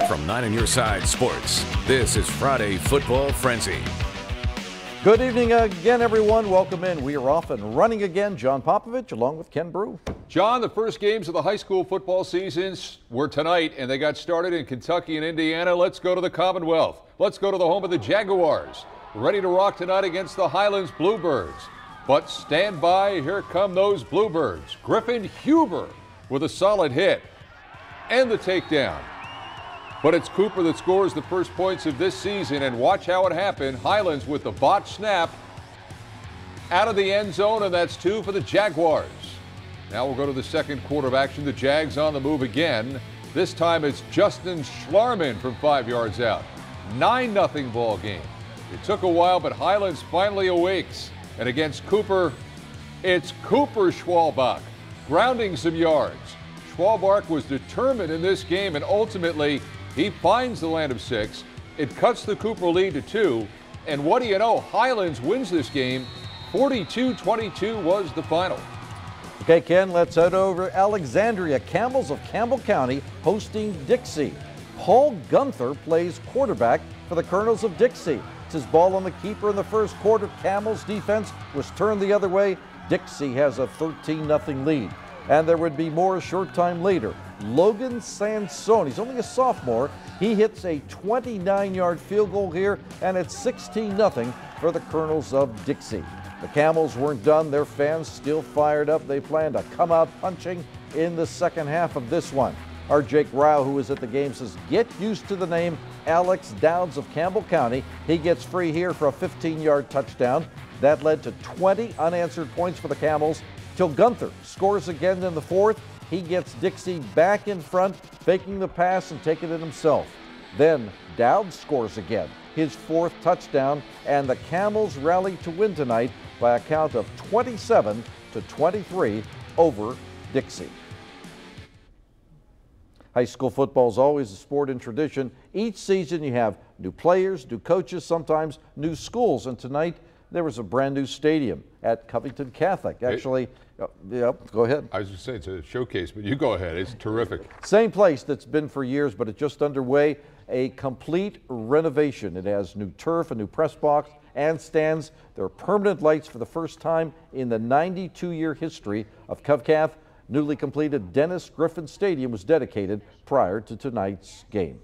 From 9 on Your Side Sports, this is Friday Football Frenzy. Good evening again, everyone. Welcome in. We are off and running again. John Popovich along with Ken Broo. John, the first games of the high school football seasons were tonight, and they got started in Kentucky and Indiana. Let's go to the Commonwealth. Let's go to the home of the Jaguars. Ready to rock tonight against the Highlands Bluebirds. But stand by, here come those Bluebirds. Griffin Huber with a solid hit and the takedown. But it's Cooper that scores the first points of this season, and watch how it happened. Highlands with the botched snap out of the end zone, and that's 2 for the Jaguars. Now we'll go to the second quarter of action. The Jags on the move again. This time it's Justin Schlarman from 5 yards out. 9-0 ball game. It took a while, but Highlands finally awakes. And against Cooper, it's Cooper Schwalbach grounding some yards. Schwalbach was determined in this game, and ultimately he finds the land of 6. It cuts the Cooper lead to 2. And what do you know? Highlands wins this game. 42-22 was the final. Okay, Ken, let's head over Alexandria. Camels of Campbell County hosting Dixie. Paul Gunther plays quarterback for the Colonels of Dixie. It's his ball on the keeper in the first quarter. Camels defense was turned the other way. Dixie has a 13-0 lead. And there would be more a short time later. Logan Sansone, he's only a sophomore. He hits a 29-yard field goal here, and it's 16-0 for the Colonels of Dixie. The Camels weren't done. Their fans still fired up. They plan to come out punching in the second half of this one. Our Jake Ryle, who was at the game, says, get used to the name Alex Downs of Campbell County. He gets free here for a 15-yard touchdown. That led to 20 unanswered points for the Camels till Gunther scores again in the fourth. He gets Dixie back in front, faking the pass and taking it himself. Then Dowd scores again, his fourth touchdown, and the Camels rally to win tonight by a count of 27-23 over Dixie. High school football is always a sport and tradition. Each season you have new players, new coaches, sometimes new schools, and tonight there was a brand new stadium at Covington Catholic. Actually, yep, go ahead. I was going to say it's a showcase, but you go ahead. It's terrific. Same place that's been for years, but it's just underway. A complete renovation. It has new turf, a new press box, and stands. There are permanent lights for the first time in the 92-year history of CovCath. Newly completed Dennis Griffin Stadium was dedicated prior to tonight's game.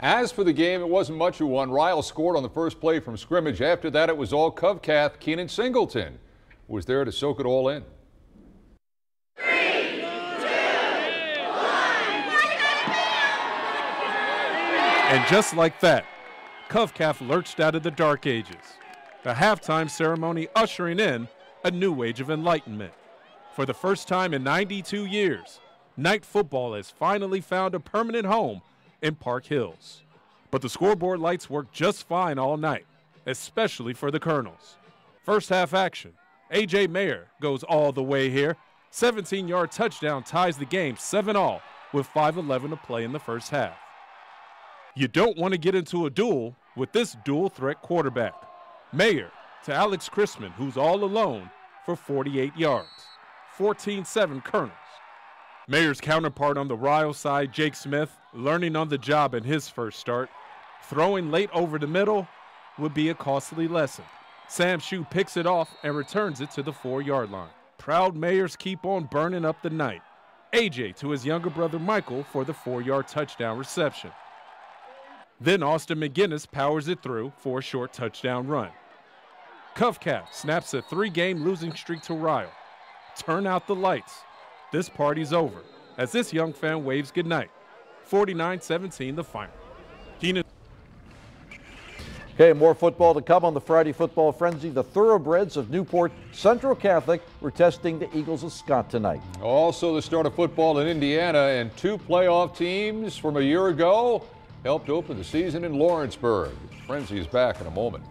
As for the game, it wasn't much who won. Ryle scored on the first play from scrimmage. After that, it was all CovCath. Keenan Singleton was there to soak it all in. 3, 2, 1. And just like that, CovCath lurched out of the dark ages. The halftime ceremony ushering in a new age of enlightenment. For the first time in 92 years, night football has finally found a permanent home in Park Hills. But the scoreboard lights worked just fine all night, especially for the Colonels. First half action, A.J. Mayer goes all the way here. 17-yard touchdown ties the game 7-all with 5:11 to play in the first half. You don't want to get into a duel with this dual-threat quarterback. Mayer to Alex Christman, who's all alone for 48 yards. 14-7 Colonels. Mayer's counterpart on the Ryle side, Jake Smith, learning on the job in his first start. Throwing late over the middle would be a costly lesson. Sam Shue picks it off and returns it to the 4-yard line. Proud Mayers keep on burning up the night. AJ to his younger brother Michael for the 4-yard touchdown reception. Then Austin McGinnis powers it through for a short touchdown run. CovCath snaps a 3-game losing streak to Ryle. Turn out the lights. This party's over as this young fan waves goodnight. 49-17 the final. Keenan. Okay, more football to come on the Friday Football Frenzy. The Thoroughbreds of Newport Central Catholic were testing the Eagles of Scott tonight. Also the start of football in Indiana, and 2 playoff teams from a year ago helped open the season in Lawrenceburg. Frenzy is back in a moment.